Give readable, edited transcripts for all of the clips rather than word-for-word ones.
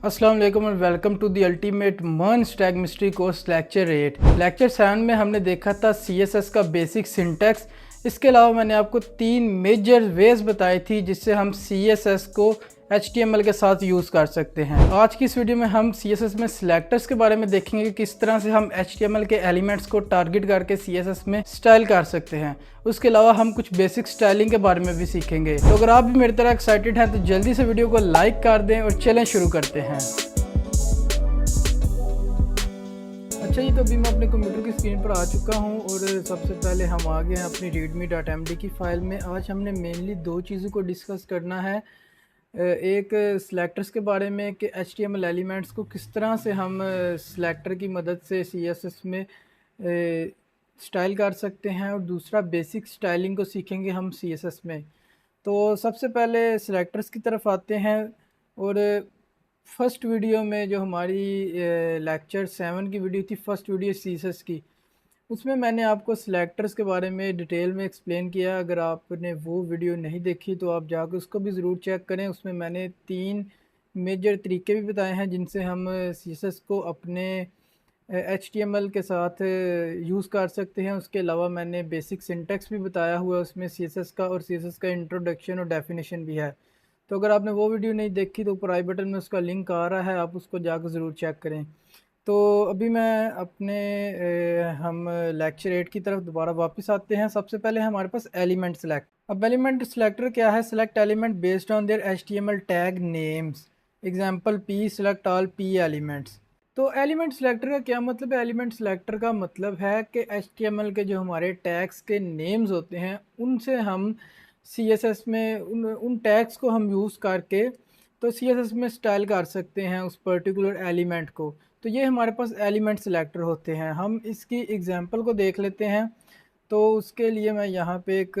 अस्सलाम वालेकुम और वेलकम टू द अल्टीमेट मर्न Stag mystery course lecture 8। Lecture 7 में हमने देखा था CSS का बेसिक सिंटैक्स। इसके अलावा मैंने आपको 3 मेजर वेज बताई थी जिससे हम CSS को HTML के साथ यूज़ कर सकते हैं। आज की इस वीडियो में हम CSS में सिलेक्टर्स के बारे में देखेंगे कि किस तरह से हम HTML के एलिमेंट्स को टारगेट करके CSS में स्टाइल कर सकते हैं। उसके अलावा हम कुछ बेसिक स्टाइलिंग के बारे में भी सीखेंगे। तो अगर आप भी मेरी तरह एक्साइटेड हैं तो जल्दी से वीडियो को लाइक कर दें और चलें शुरू करते हैं। अच्छा जी, तो अभी मैं अपने कंप्यूटर की स्क्रीन पर आ चुका हूं और सबसे पहले हम आ गए हैं अपनी readme.md की फ़ाइल में। आज हमने मेनली दो चीज़ों को डिस्कस करना है। एक सिलेक्टर्स के बारे में कि HTML एलिमेंट्स को किस तरह से हम सिलेक्टर की मदद से CSS में स्टाइल कर सकते हैं, और दूसरा बेसिक स्टाइलिंग को सीखेंगे हम CSS में। तो सबसे पहले सिलेक्टर्स की तरफ आते हैं। और फर्स्ट वीडियो में जो हमारी लेक्चर 7 की वीडियो थी, फर्स्ट वीडियो CSS की, उसमें मैंने आपको सिलेक्टर्स के बारे में डिटेल में एक्सप्लेन किया। अगर आपने वो वीडियो नहीं देखी तो आप जाकर उसको भी ज़रूर चेक करें। उसमें मैंने 3 मेजर तरीके भी बताए हैं जिनसे हम CSS को अपने HTML के साथ यूज़ कर सकते हैं। उसके अलावा मैंने बेसिक सिंटैक्स भी बताया हुआ है उसमें CSS का, और CSS का इंट्रोडक्शन और डेफिनेशन भी है। तो अगर आपने वो वीडियो नहीं देखी तो ऊपर आई बटन में उसका लिंक आ रहा है, आप उसको जाकर ज़रूर चेक करें। तो अभी मैं अपने हम लेक्चर 8 की तरफ दोबारा वापस आते हैं। सबसे पहले हमारे पास एलिमेंट सेलेक्ट। अब एलिमेंट सेलेक्टर क्या है? Select element based on there HTML tag names. Example P select all P elements. तो एलिमेंट सेलेक्टर का क्या मतलब है? एलिमेंट सेलेक्टर का मतलब है कि HTML के जो हमारे टैग्स के नेम्स होते हैं उनसे हम CSS में उन टैग्स को हम यूज़ करके तो CSS में स्टाइल कर सकते हैं उस पर्टिकुलर एलिमेंट को। तो ये हमारे पास एलिमेंट सेलेक्टर होते हैं। हम इसकी एग्जांपल को देख लेते हैं। तो उसके लिए मैं यहाँ पे एक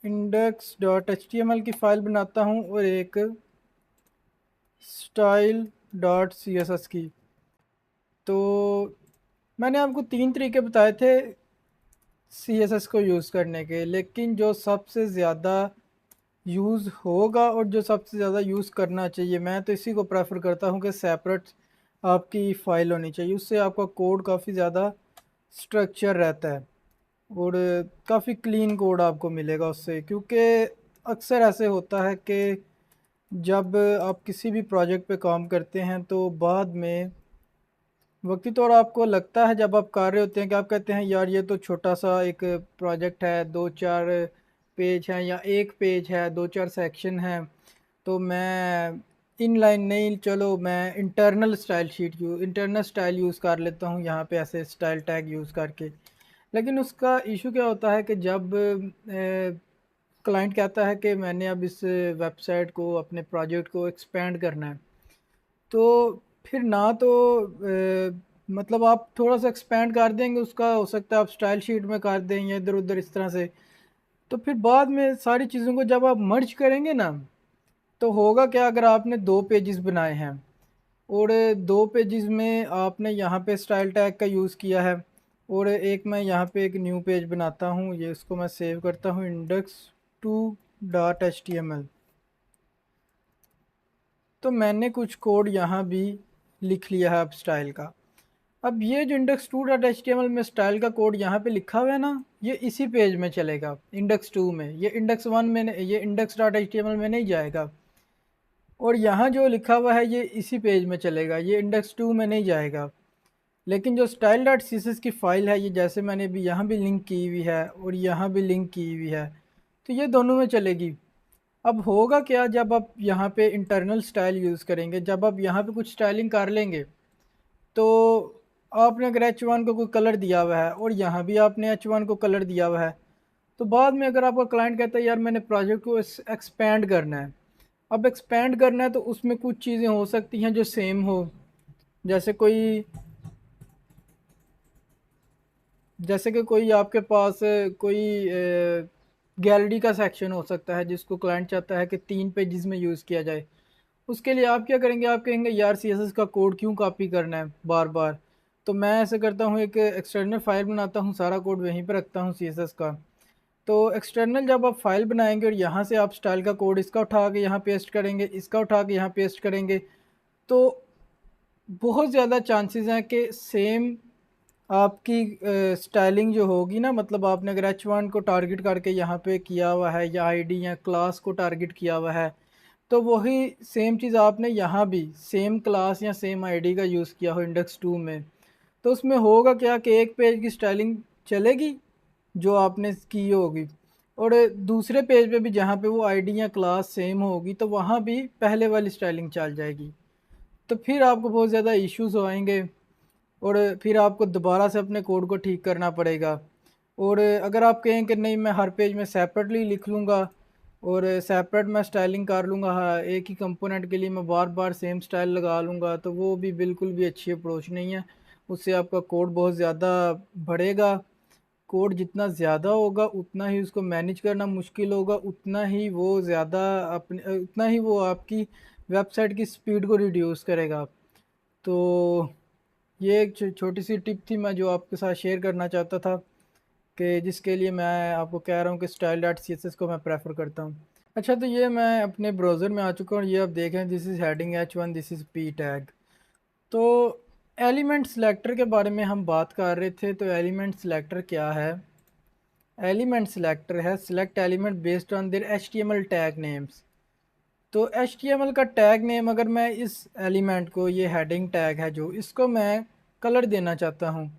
index.html की फ़ाइल बनाता हूँ और एक style.css की। तो मैंने आपको 3 तरीके बताए थे CSS को यूज़ करने के, लेकिन जो सबसे ज़्यादा यूज़ होगा और जो सबसे ज़्यादा यूज़ करना चाहिए, मैं तो इसी को प्रेफर करता हूँ कि सेपरेट आपकी फ़ाइल होनी चाहिए। उससे आपका कोड काफ़ी ज़्यादा स्ट्रक्चर रहता है और काफ़ी क्लीन कोड आपको मिलेगा उससे। क्योंकि अक्सर ऐसे होता है कि जब आप किसी भी प्रोजेक्ट पे काम करते हैं तो बाद में वक्ती तौर आपको लगता है, जब आप कर रहे होते हैं, कि आप कहते हैं यार ये तो छोटा सा एक प्रोजेक्ट है, 2-4 पेज हैं या एक पेज है, 2-4 सेक्शन हैं, तो मैं इनलाइन नहीं, चलो मैं इंटरनल स्टाइल यूज़ कर लेता हूँ यहाँ पे ऐसे स्टाइल टैग यूज़ करके। लेकिन उसका इशू क्या होता है कि जब क्लाइंट कहता है कि मैंने अब इस वेबसाइट को, अपने प्रोजेक्ट को एक्सपेंड करना है, तो फिर ना तो मतलब आप थोड़ा सा एक्सपेंड कर देंगे उसका, हो सकता है आप स्टाइल शीट में कर दें या इधर उधर इस तरह से। तो फिर बाद में सारी चीज़ों को जब आप मर्ज करेंगे ना, तो होगा क्या? अगर आपने 2 पेजेस बनाए हैं और 2 पेजेस में आपने यहाँ पे स्टाइल टैग का यूज़ किया है, और एक मैं यहाँ पे एक न्यू पेज बनाता हूँ, ये इसको मैं सेव करता हूँ index2.html। तो मैंने कुछ कोड यहाँ भी लिख लिया है अब स्टाइल का। अब ये जो index2.html में स्टाइल का कोड यहाँ पे लिखा हुआ है ना, ये इसी पेज में चलेगा index2 में। ये index1 में ये index.html में नहीं जाएगा। और यहाँ जो लिखा हुआ है ये इसी पेज में चलेगा, ये index2 में नहीं जाएगा। लेकिन जो style.css की फ़ाइल है, ये जैसे मैंने भी यहाँ भी लिंक की हुई है और यहाँ भी लिंक की हुई है, तो ये दोनों में चलेगी। अब होगा क्या? जब आप यहाँ पे इंटरनल स्टाइल यूज़ करेंगे, जब आप यहाँ पे कुछ स्टाइलिंग कर लेंगे, तो आपने अगर H1 को कोई कलर दिया हुआ है और यहाँ भी आपने H1 को कलर दिया हुआ है, तो बाद में अगर आपका क्लाइंट कहता है यार मैंने प्रोजेक्ट को एक्सपेंड करना है, अब एक्सपेंड करना है तो उसमें कुछ चीज़ें हो सकती हैं जो सेम हो। जैसे कोई जैसे कि कोई आपके पास कोई गैलरी का सेक्शन हो सकता है जिसको क्लाइंट चाहता है कि 3 पेजेस में यूज़ किया जाए। उसके लिए आप क्या करेंगे? आप कहेंगे यार CSS का कोड क्यों कॉपी करना है बार बार। तो मैं ऐसे करता हूँ, एक एक्सटर्नल फाइल बनाता हूँ, सारा कोड वहीं पर रखता हूँ CSS का। तो एक्सटर्नल जब आप फाइल बनाएंगे और यहाँ से आप स्टाइल का कोड इसका उठा के यहाँ पेस्ट करेंगे, इसका उठा के यहाँ पेस्ट करेंगे, तो बहुत ज़्यादा चांसेस हैं कि सेम आपकी स्टाइलिंग जो होगी ना, मतलब आपने अगर H1 को टारगेट करके यहाँ पे किया हुआ है या आईडी या क्लास को टारगेट किया हुआ है, तो वही सेम चीज़ आपने यहाँ भी सेम क्लास या सेम आईडी का यूज़ किया हो इंडेक्स 2 में, तो उसमें होगा क्या कि एक पेज की स्टाइलिंग चलेगी जो आपने की होगी, और दूसरे पेज पे भी जहाँ पे वो आईडी या क्लास सेम होगी तो वहाँ भी पहले वाली स्टाइलिंग चल जाएगी। तो फिर आपको बहुत ज़्यादा इश्यूज आएंगे और फिर आपको दोबारा से अपने कोड को ठीक करना पड़ेगा। और अगर आप कहें कि नहीं मैं हर पेज में सेपरेटली लिख लूँगा और सेपरेट मैं स्टाइलिंग कर लूँगा, हाँ एक ही कंपोनेंट के लिए मैं बार बार सेम स्टाइल लगा लूँगा, तो वो भी बिल्कुल भी अच्छी अप्रोच नहीं है। उससे आपका कोड बहुत ज़्यादा बढ़ेगा। कोड जितना ज़्यादा होगा उतना ही उसको मैनेज करना मुश्किल होगा, उतना ही वो ज़्यादा अपने उतना ही वो आपकी वेबसाइट की स्पीड को रिड्यूस करेगा। तो ये एक छोटी सी टिप थी मैं जो आपके साथ शेयर करना चाहता था, कि जिसके लिए मैं आपको कह रहा हूँ कि style dot C S S को मैं प्रेफर करता हूँ। अच्छा, तो ये मैं अपने ब्राउज़र में आ चुका हूँ, ये आप देखें this is heading H1, this is P tag. तो एलिमेंट सेलेक्टर के बारे में हम बात कर रहे थे। तो एलिमेंट सेलेक्टर क्या है? एलिमेंट सेलेक्टर है select element based on there HTML tag names. तो HTML का टैग नेम अगर मैं इस एलिमेंट को, ये हेडिंग टैग है जो, इसको मैं कलर देना चाहता हूँ,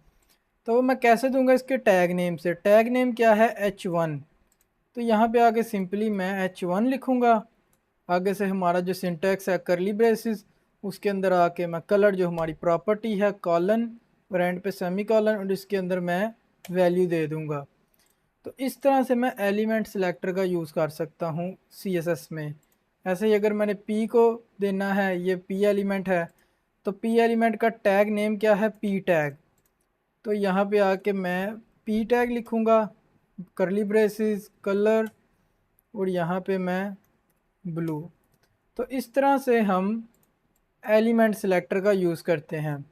तो मैं कैसे दूंगा? इसके टैग नेम से। टैग नेम क्या है? H1। तो यहाँ पे आगे सिंपली मैं H1 लिखूँगा। आगे से हमारा जो सिंटैक्स है करली ब्रेसिस, उसके अंदर आके मैं कलर जो हमारी प्रॉपर्टी है कॉलन और एंड पे सेमी कॉलन, और इसके अंदर मैं वैल्यू दे दूँगा। तो इस तरह से मैं एलिमेंट सेलेक्टर का यूज़ कर सकता हूँ CSS में। ऐसे ही अगर मैंने P को देना है, ये P एलिमेंट है, तो P एलिमेंट का टैग नेम क्या है? P tag. तो यहाँ पे आके मैं P टैग लिखूँगा, करली ब्रेसिस कलर, और यहाँ पे मैं ब्लू। तो इस तरह से हम एलिमेंट सेलेक्टर का यूज़ करते हैं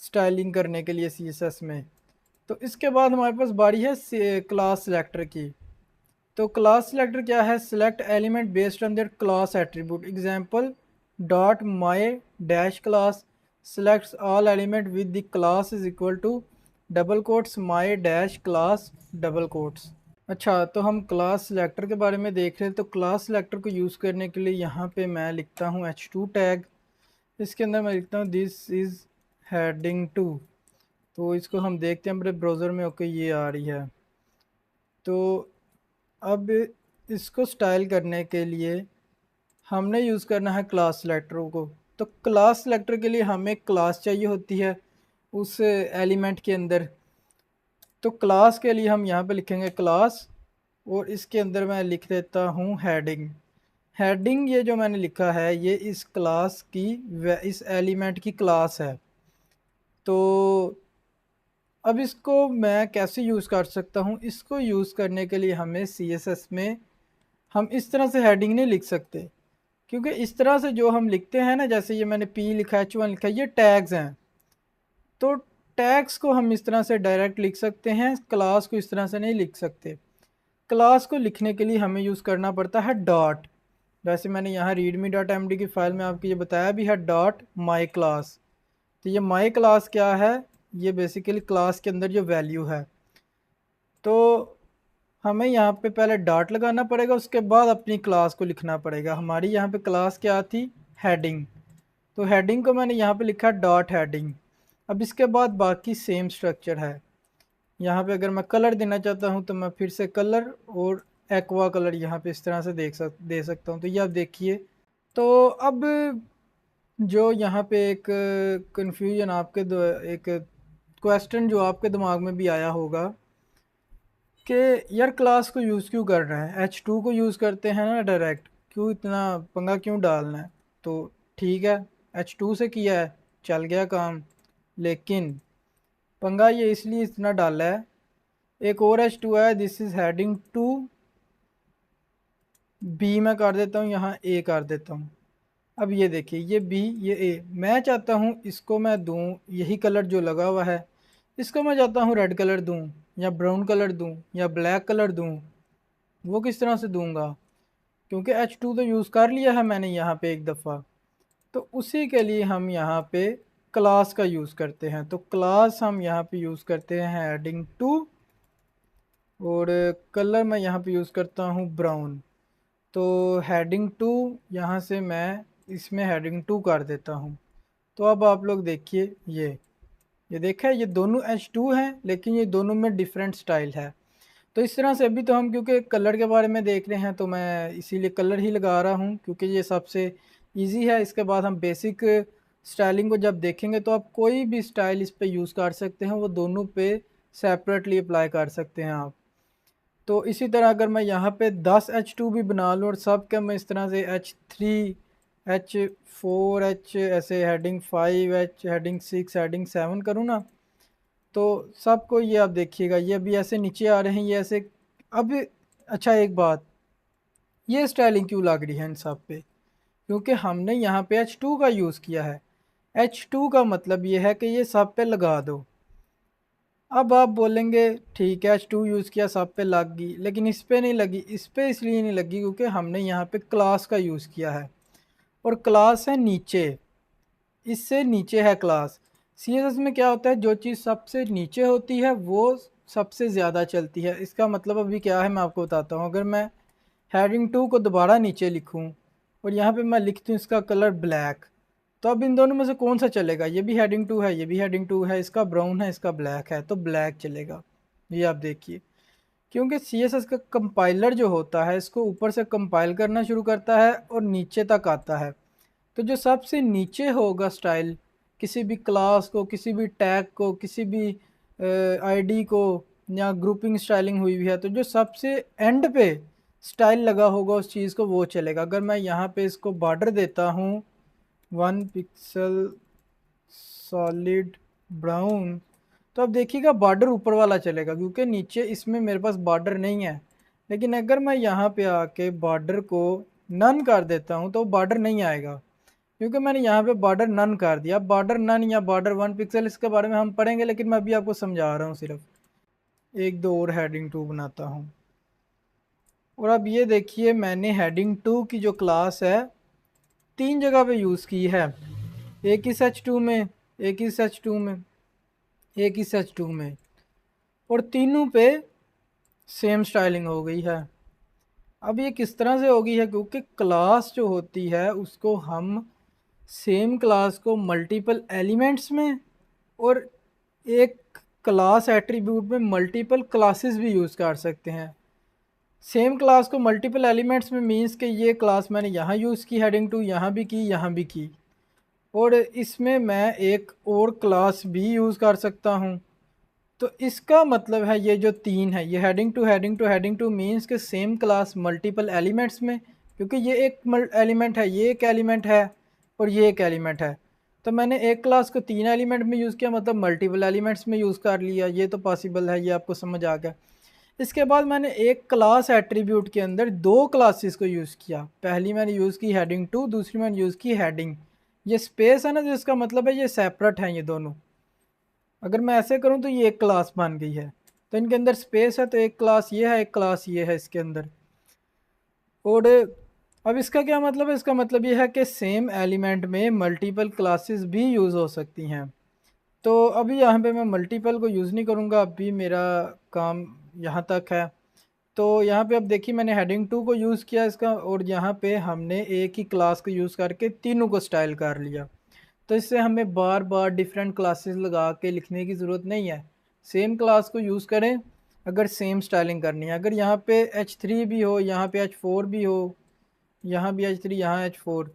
स्टाइलिंग करने के लिए CSS में। तो इसके बाद हमारे पास बारी है क्लास सेलेक्टर की। तो क्लास सेलेक्टर क्या है? Select element based on their class attribute. Example dot my dash class selects all element with the class is equal to double quotes my dash class double quotes. अच्छा, तो हम class selector के बारे में देख रहे हैं। तो क्लास सेलेक्टर को यूज़ करने के लिए यहाँ पे मैं लिखता हूँ H2 टैग। इसके अंदर मैं लिखता हूँ दिस इज़ हेडिंग 2। तो इसको हम देखते हैं अपने ब्राउज़र में। ओके, ये आ रही है। तो अब इसको स्टाइल करने के लिए हमने यूज़ करना है क्लास सेलेक्टरों को। तो क्लास सेलेक्टर के लिए हमें क्लास चाहिए होती है उस एलिमेंट के अंदर। तो क्लास के लिए हम यहाँ पे लिखेंगे क्लास, और इसके अंदर मैं लिख देता हूँ हेडिंग। हेडिंग ये जो मैंने लिखा है ये इस क्लास की इस एलिमेंट की क्लास है। तो अब इसको मैं कैसे यूज़ कर सकता हूँ? इसको यूज़ करने के लिए हमें CSS में हम इस तरह से हेडिंग नहीं लिख सकते, क्योंकि इस तरह से जो हम लिखते हैं ना, जैसे ये मैंने P लिखा, H1 लिखा, ये टैग्स हैं। तो टैग्स को हम इस तरह से डायरेक्ट लिख सकते हैं, क्लास को इस तरह से नहीं लिख सकते। क्लास को लिखने के लिए हमें यूज़ करना पड़ता है डॉट। वैसे मैंने यहाँ readme.md की फ़ाइल में आपको ये बताया भी है, डॉट माई क्लास। तो ये माई क्लास क्या है? ये बेसिकली क्लास के अंदर जो वैल्यू है। तो हमें यहाँ पे पहले डॉट लगाना पड़ेगा, उसके बाद अपनी क्लास को लिखना पड़ेगा। हमारी यहाँ पे क्लास क्या थी? हेडिंग। तो हेडिंग को मैंने यहाँ पे लिखा डॉट हेडिंग। अब इसके बाद बाकी सेम स्ट्रक्चर है। यहाँ पे अगर मैं कलर देना चाहता हूँ तो मैं फिर से कलर और एक्वा कलर यहाँ पे इस तरह से दे सकता हूँ। तो ये आप देखिए। तो अब जो यहाँ पे एक कन्फ्यूजन आपके एक क्वेश्चन जो आपके दिमाग में भी आया होगा कि यार क्लास को यूज़ क्यों कर रहे हैं? H2 को यूज़ करते हैं ना डायरेक्ट, क्यों इतना पंगा क्यों डालना है? तो ठीक है, H2 से किया है, चल गया काम। लेकिन पंगा ये इसलिए इतना डाला है, एक और H2 है, दिस इज़ हेडिंग 2 B। मैं कर देता हूँ यहाँ A कर देता हूँ। अब ये देखिए, ये B ये A, मैं चाहता हूँ इसको मैं दूँ यही कलर जो लगा हुआ है, इसको मैं चाहता हूँ रेड कलर दूँ या ब्राउन कलर दूँ या ब्लैक कलर दूँ। वो किस तरह से दूंगा? क्योंकि H2 तो यूज़ कर लिया है मैंने यहाँ पे एक दफ़ा। तो उसी के लिए हम यहाँ पे क्लास का यूज़ करते हैं। तो क्लास हम यहाँ पे यूज़ करते हैं हेडिंग टू, और कलर मैं यहाँ पे यूज़ करता हूँ ब्राउन। तो हेडिंग टू यहाँ से मैं इसमें हेडिंग टू कर देता हूँ। तो अब आप लोग देखिए, ये देखा है, ये दोनों H2 हैं लेकिन ये दोनों में डिफरेंट स्टाइल है। तो इस तरह से अभी तो हम क्योंकि कलर के बारे में देख रहे हैं तो मैं इसीलिए कलर ही लगा रहा हूँ क्योंकि ये सबसे इजी है। इसके बाद हम बेसिक स्टाइलिंग को जब देखेंगे तो आप कोई भी स्टाइल इस पे यूज़ कर सकते हैं, वो दोनों पे सेपरेटली अप्लाई कर सकते हैं आप। तो इसी तरह अगर मैं यहाँ पे 10H2 भी बना लूँ और सब के मैं इस तरह से H3, H4, ऐसे हेडिंग 5, हेडिंग 6, हेडिंग 7 करूँ ना, तो सबको ये आप देखिएगा ये अभी ऐसे नीचे आ रहे हैं, ये ऐसे। अब अच्छा एक बात, ये स्टाइलिंग क्यों लग रही है इन सब पे? क्योंकि हमने यहाँ पे H2 का यूज़ किया है। H2 का मतलब ये है कि ये सब पे लगा दो। अब आप बोलेंगे ठीक है H2 यूज़ किया सब पे लग गई, लेकिन इस पे नहीं लगी। इस पे इसलिए नहीं लगी क्योंकि हमने यहाँ पे क्लास का यूज़ किया है, और क्लास है नीचे, इससे नीचे है क्लास। CSS में क्या होता है, जो चीज़ सबसे नीचे होती है वो सबसे ज़्यादा चलती है। इसका मतलब अभी क्या है मैं आपको बताता हूँ। अगर मैं हेडिंग टू को दोबारा नीचे लिखूँ और यहाँ पे मैं लिख दूँ इसका कलर ब्लैक, तो अब इन दोनों में से कौन सा चलेगा? ये भी हेडिंग टू है, ये भी हेडिंग टू है, इसका ब्राउन है, इसका ब्लैक है, तो ब्लैक चलेगा। ये आप देखिए, क्योंकि CSS का कंपाइलर जो होता है इसको ऊपर से कंपाइल करना शुरू करता है और नीचे तक आता है। तो जो सबसे नीचे होगा स्टाइल, किसी भी क्लास को, किसी भी टैग को, किसी भी आईडी को, या ग्रुपिंग स्टाइलिंग हुई हुई है, तो जो सबसे एंड पे स्टाइल लगा होगा उस चीज़ को वो चलेगा। अगर मैं यहाँ पे इसको बॉर्डर देता हूँ 1 पिक्सल सॉलिड ब्राउन, तो अब देखिएगा बॉर्डर ऊपर वाला चलेगा क्योंकि नीचे इसमें मेरे पास बॉर्डर नहीं है। लेकिन अगर मैं यहाँ पे आके बॉर्डर को नन कर देता हूँ तो बॉर्डर नहीं आएगा क्योंकि मैंने यहाँ पे बॉर्डर नन कर दिया। बॉर्डर नन या बॉर्डर 1 पिक्सल इसके बारे में हम पढ़ेंगे, लेकिन मैं अभी आपको समझा रहा हूँ। सिर्फ एक दो और हेडिंग टू बनाता हूँ। और अब ये देखिए मैंने हेडिंग टू की जो क्लास है 3 जगह पे यूज़ की है। एक इस H2 में, एक इस H2 में, एक इस H2 में, और तीनों पे सेम स्टाइलिंग हो गई है। अब ये किस तरह से होगी है, क्योंकि क्लास जो होती है उसको हम सेम क्लास को मल्टीपल एलिमेंट्स में और एक क्लास एट्रीब्यूट में मल्टीपल क्लासेस भी यूज़ कर सकते हैं। सेम क्लास को मल्टीपल एलिमेंट्स में मीन्स कि ये क्लास मैंने यहाँ यूज़ की हेडिंग टू, यहाँ भी की, यहाँ भी की, और इसमें मैं एक और क्लास भी यूज़ कर सकता हूँ। तो इसका मतलब है ये जो तीन है, ये heading two heading two heading two means के सेम क्लास मल्टीपल एलिमेंट्स में, क्योंकि ये एक एलिमेंट है, ये एक एलिमेंट है, और ये एक एलिमेंट है। तो मैंने एक क्लास को 3 एलिमेंट में यूज़ किया, मतलब मल्टीपल एलिमेंट्स में यूज़ कर लिया। ये तो पॉसिबल है, ये आपको समझ आ गया। इसके बाद मैंने एक क्लास एट्रीब्यूट के अंदर 2 क्लासेस को यूज़ किया। पहली मैंने यूज़ की हेडिंग टू, दूसरी मैंने यूज़ की हेडिंग। ये स्पेस है ना, जिसका मतलब है ये सेपरेट हैं ये दोनों। अगर मैं ऐसे करूं तो ये एक क्लास बन गई है, तो इनके अंदर स्पेस है, तो एक क्लास ये है, एक क्लास ये है इसके अंदर। और अब इसका क्या मतलब है? इसका मतलब ये है कि सेम एलिमेंट में मल्टीपल क्लासेस भी यूज़ हो सकती हैं। तो अभी यहाँ पे मैं मल्टीपल को यूज़ नहीं करूँगा, अभी मेरा काम यहाँ तक है। तो यहाँ पे अब देखिए मैंने हेडिंग टू को यूज़ किया इसका, और यहाँ पे हमने एक ही क्लास को यूज़ करके तीनों को स्टाइल कर लिया। तो इससे हमें बार बार डिफरेंट क्लासेस लगा के लिखने की ज़रूरत नहीं है। सेम क्लास को यूज़ करें अगर सेम स्टाइलिंग करनी है। अगर यहाँ पे H3 भी हो, यहाँ पे H4 भी हो, यहाँ भी H3, यहाँ H4,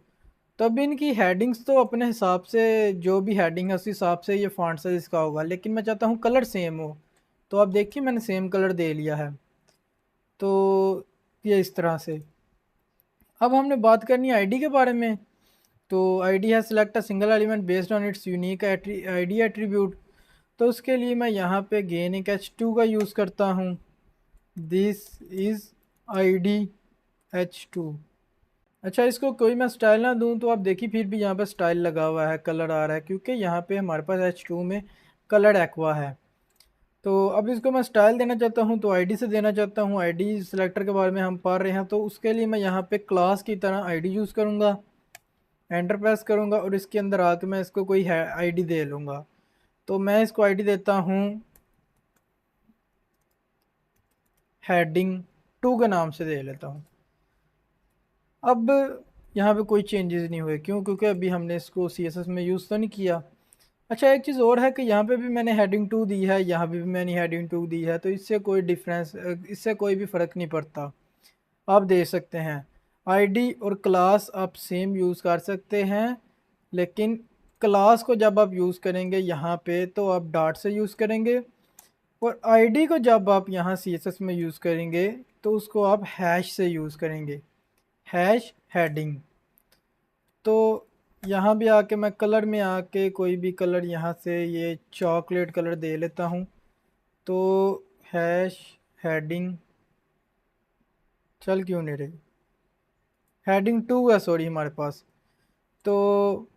तब इनकी हेडिंग्स तो अपने हिसाब से, जो भी हेडिंग है उस हिसाब से ये फॉन्ट साइज इसका होगा, लेकिन मैं चाहता हूँ कलर सेम हो। तो आप देखिए मैंने सेम कलर दे लिया है। तो ये इस तरह से। अब हमने बात करनी है आईडी के बारे में। तो आईडी है select a single element based on it's unique ID attribute. तो उसके लिए मैं यहाँ पे गेन एक H2 का यूज़ करता हूँ। This is ID H2। अच्छा, इसको कोई मैं स्टाइल ना दूँ तो आप देखिए फिर भी यहाँ पे स्टाइल लगा हुआ है, कलर आ रहा है, क्योंकि यहाँ पे हमारे पास H2 में कलर एक्वा है। तो अब इसको मैं स्टाइल देना चाहता हूँ तो आईडी से देना चाहता हूँ। आईडी सिलेक्टर के बारे में हम पढ़ रहे हैं, तो उसके लिए मैं यहाँ पे क्लास की तरह आईडी यूज़ करूँगा। एंटर प्रेस करूँगा और इसके अंदर आके मैं इसको कोई आईडी दे लूँगा। तो मैं इसको आईडी देता हूँ हेडिंग 2 के नाम से दे लेता हूँ। अब यहाँ पे कोई चेंजेस नहीं हुए, क्यों? क्योंकि अभी हमने इसको CSS में यूज़ तो नहीं किया। अच्छा, एक चीज़ और है कि यहाँ पे भी मैंने हेडिंग 2 दी है, यहाँ पे भी मैंने हेडिंग 2 दी है, तो इससे कोई डिफरेंस, इससे कोई भी फ़र्क नहीं पड़ता। आप दे सकते हैं आईडी और क्लास आप सेम यूज़ कर सकते हैं, लेकिन क्लास को जब आप यूज़ करेंगे यहाँ पे तो आप डॉट से यूज़ करेंगे, और आईडी को जब आप यहाँ CSS में यूज़ करेंगे तो उसको आप हैश से यूज़ करेंगे, हैश हेडिंग। तो यहाँ भी आके मैं कलर में आके कोई भी कलर यहाँ से ये चॉकलेट कलर दे लेता हूँ। तो हैश हेडिंग चल क्यों नहीं रही, हेडिंग 2 है सॉरी हमारे पास। तो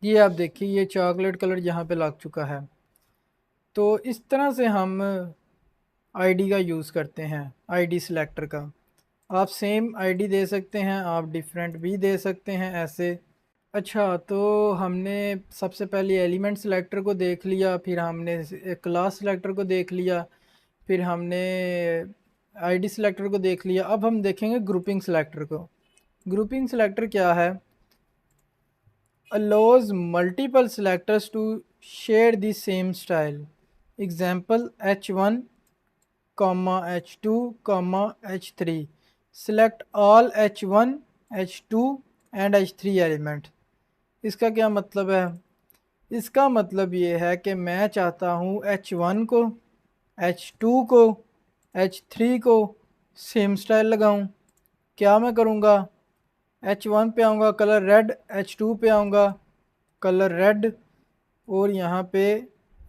ये आप देखिए ये चॉकलेट कलर यहाँ पे लग चुका है। तो इस तरह से हम आईडी का यूज़ करते हैं, आईडी सिलेक्टर का। आप सेम आईडी दे सकते हैं, आप डिफरेंट भी दे सकते हैं ऐसे। अच्छा, तो हमने सबसे पहले एलिमेंट सिलेक्टर को देख लिया, फिर हमने क्लास सिलेक्टर को देख लिया, फिर हमने आईडी सिलेक्टर को देख लिया। अब हम देखेंगे ग्रुपिंग सिलेक्टर को। ग्रुपिंग सिलेक्टर क्या है? allows multiple selectors to share the same style. Example h1, h2, h3. Select all h1, h2 and h3 element. इसका क्या मतलब है? इसका मतलब ये है कि मैं चाहता हूँ h1 को, h2 को, h3 को सेम स्टाइल लगाऊं। क्या मैं करूँगा? H1 पे आऊँगा कलर रेड, H2 पे आऊँगा कलर रेड, और यहाँ पे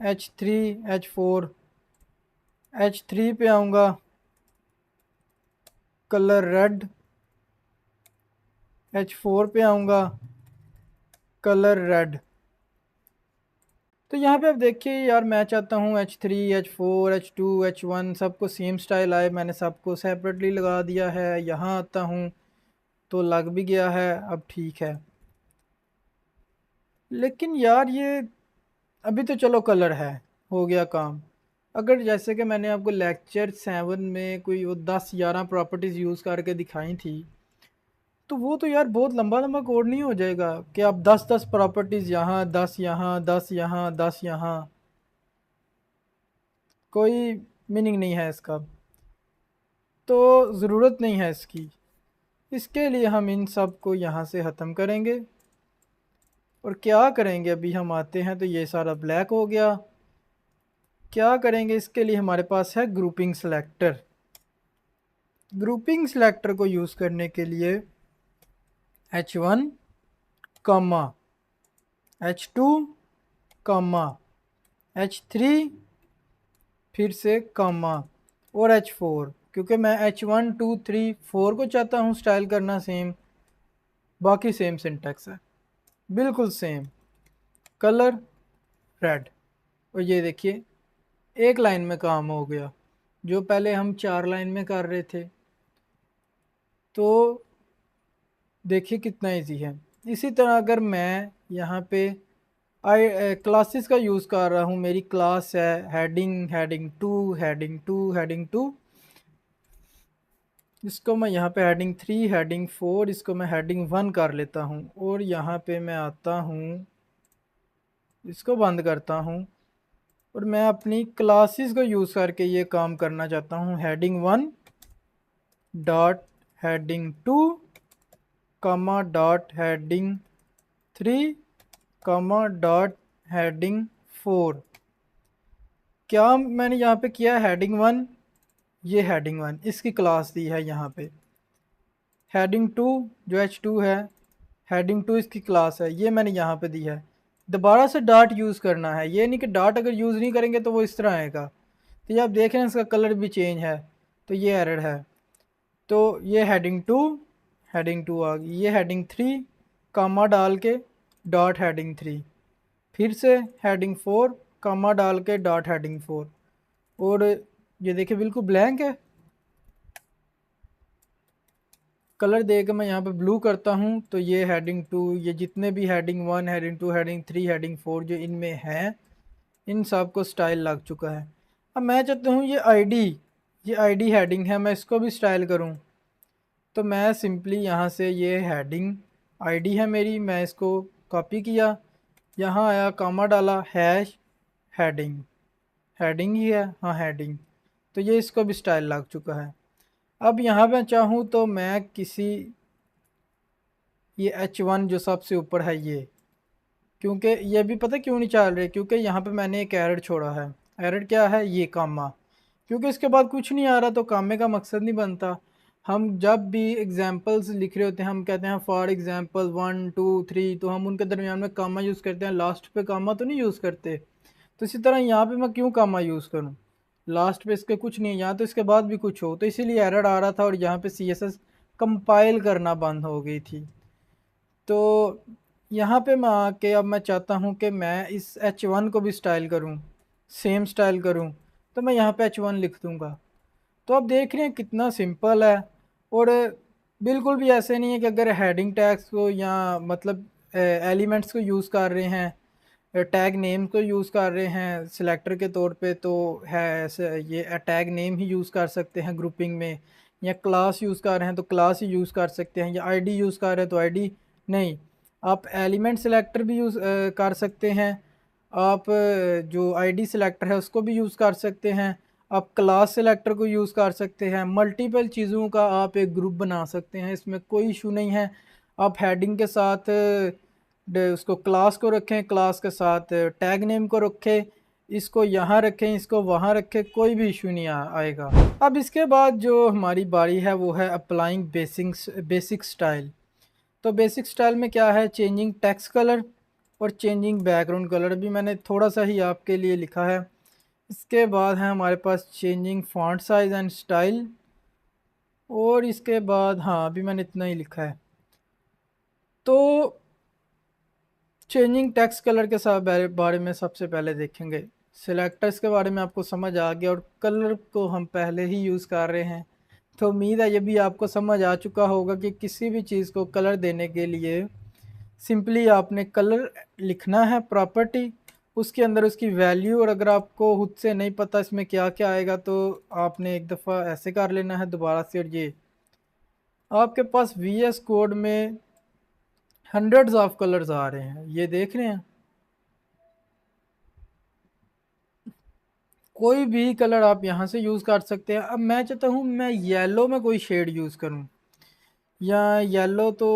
H3, H4, H3 पे आऊँगा कलर रेड, H4 पे आऊँगा कलर रेड। तो यहाँ पे आप देखिए यार, मैं चाहता हूँ H3, H4, H2, H1 सबको सेम स्टाइल आए। मैंने सबको सेपरेटली लगा दिया है। यहाँ आता हूँ तो लग भी गया है, अब ठीक है। लेकिन यार ये अभी तो चलो कलर है, हो गया काम। अगर जैसे कि मैंने आपको लेक्चर 7 में कोई वो 10-11 प्रॉपर्टीज़ यूज़ करके दिखाई थी, तो वो तो यार बहुत लंबा लंबा कोड नहीं हो जाएगा कि आप 10-10 प्रॉपर्टीज़ यहाँ, 10 यहाँ, 10 यहाँ, 10 यहाँ? कोई मीनिंग नहीं है इसका, तो ज़रूरत नहीं है इसकी। इसके लिए हम इन सब को यहाँ से ख़त्म करेंगे और क्या करेंगे, अभी हम आते हैं तो ये सारा ब्लैक हो गया। क्या करेंगे इसके लिए? हमारे पास है ग्रुपिंग सिलेक्टर। ग्रुपिंग सिलेक्टर को यूज़ करने के लिए H1, H2, H3, फिर से कॉमा और H4, क्योंकि मैं H1, 2, 3, 4 को चाहता हूँ स्टाइल करना सेम। बाकी सेम सिंटैक्स है, बिल्कुल सेम। कलर रेड, और ये देखिए एक लाइन में काम हो गया, जो पहले हम 4 लाइन में कर रहे थे। तो देखिए कितना इजी है। इसी तरह अगर मैं यहाँ पे क्लासेस का यूज़ कर रहा हूँ, मेरी क्लास है हेडिंग, हेडिंग 2, हेडिंग 2, हेडिंग 2, इसको मैं यहाँ पे हेडिंग 3, हेडिंग 4, इसको मैं हेडिंग 1 कर लेता हूँ, और यहाँ पे मैं आता हूँ, इसको बंद करता हूँ, और मैं अपनी क्लासेस को यूज़ करके ये काम करना चाहता हूँ। Heading 1 dot heading 2 comma dot heading 3 comma dot heading 4। क्या मैंने यहाँ पे किया? हेडिंग 1, ये हेडिंग 1 इसकी क्लास दी है यहाँ पे। हेडिंग 2 जो H2 है, हेडिंग 2 इसकी क्लास है, ये मैंने यहाँ पे दी है। दोबारा से डॉट यूज़ करना है, ये नहीं कि डॉट अगर यूज़ नहीं करेंगे तो वो इस तरह आएगा। तो ये आप देख रहे हैं इसका कलर भी चेंज है, तो ये एरर है। तो ये हेडिंग 2 आ गई, ये हेडिंग 3 कामा डाल के डॉट हेडिंग 3, फिर से हेडिंग 4 कामा डाल के डॉट हेडिंग 4, और ये देखिए बिल्कुल ब्लैंक है। कलर दे के मैं यहाँ पे ब्लू करता हूँ तो ये हेडिंग 2, ये जितने भी हेडिंग 1, हेडिंग 2, हेडिंग 3, हेडिंग 4 जो इनमें हैं, इन सब को स्टाइल लग चुका है। अब मैं चाहता हूँ ये आईडी हेडिंग है, मैं इसको भी स्टाइल करूँ। तो मैं सिंपली यहाँ से ये हेडिंग आईडी है मेरी, मैं इसको कॉपी किया, यहाँ आया कामा डाला, हैश हेडिंग, हेडिंग ही है, हाँ हेडिंग। तो ये इसको भी स्टाइल लग चुका है। अब यहाँ पे चाहूँ तो मैं किसी, ये H1 जो सबसे ऊपर है ये, क्योंकि ये भी पता क्यों नहीं चल रहे, क्योंकि यहाँ पे मैंने एक एरर छोड़ा है। एरर क्या है, ये कामा, क्योंकि इसके बाद कुछ नहीं आ रहा तो कामे का मकसद नहीं बनता। हम जब भी एग्जांपल्स लिख रहे होते हैं हम कहते हैं फॉर एग्जांपल 1 2 3, तो हम उनके दरमियान में कामा यूज़ करते हैं, लास्ट पे कामा तो नहीं यूज़ करते। तो इसी तरह यहाँ पे मैं क्यों कामा यूज़ करूँ, लास्ट पे इसके कुछ नहीं है, यहाँ तो इसके बाद भी कुछ हो, तो इसीलिए एरर आ रहा था और यहाँ पे CSS कंपाइल करना बंद हो गई थी। तो यहाँ पे मैं आके अब मैं चाहता हूँ कि मैं इस H1 को भी स्टाइल करूँ, सेम स्टाइल करूँ, तो मैं यहाँ पे H1 लिख दूँगा। तो आप देख रहे हैं कितना सिंपल है, और बिल्कुल भी ऐसे नहीं है कि अगर हेडिंग टैग्स को या मतलब एलिमेंट्स को यूज़ कर रहे हैं, टैग नेम को यूज़ कर रहे हैं सिलेक्टर के तौर पे, तो है ऐसे ये टैग नेम ही यूज़ कर सकते हैं ग्रुपिंग में, या क्लास यूज़ कर रहे हैं तो क्लास ही यूज़ कर सकते हैं, या आईडी यूज़ कर रहे हैं तो आईडी नहीं। आप एलिमेंट सिलेक्टर भी यूज़ कर सकते हैं, आप जो आईडी सिलेक्टर है उसको भी यूज़ कर सकते हैं, आप क्लास सिलेक्टर को यूज़ कर सकते हैं, मल्टीपल चीज़ों का आप एक ग्रुप बना सकते हैं, इसमें कोई इशू नहीं है। आप हेडिंग के साथ उसको क्लास को रखें, क्लास के साथ टैग नेम को रखें, इसको यहाँ रखें, इसको वहाँ रखें, कोई भी इशू नहीं आएगा। अब इसके बाद जो हमारी बारी है वो है अप्लाइंग बेसिक स्टाइल। तो बेसिक स्टाइल में क्या है, चेंजिंग टेक्स्ट कलर और चेंजिंग बैकग्राउंड कलर, भी मैंने थोड़ा सा ही आपके लिए लिखा है। इसके बाद है हमारे पास changing font size and style, और इसके बाद हाँ अभी मैंने इतना ही लिखा है। तो चेंजिंग टेक्स्ट कलर के साथ बारे में सबसे पहले देखेंगे। सिलेक्टर्स के बारे में आपको समझ आ गया, और कलर को हम पहले ही यूज़ कर रहे हैं, तो उम्मीद है ये भी आपको समझ आ चुका होगा कि किसी भी चीज़ को कलर देने के लिए सिंपली आपने कलर लिखना है, प्रॉपर्टी, उसके अंदर उसकी वैल्यू, और अगर आपको खुद से नहीं पता इसमें क्या क्या आएगा तो आपने एक दफ़ा ऐसे कर लेना है दोबारा से, और ये आपके पास VS कोड में हंड्रेड्स ऑफ कलर्स आ रहे हैं, ये देख रहे हैं। कोई भी कलर आप यहाँ से यूज़ कर सकते हैं। अब मैं चाहता हूँ मैं येलो में कोई शेड यूज़ करूँ, या येलो तो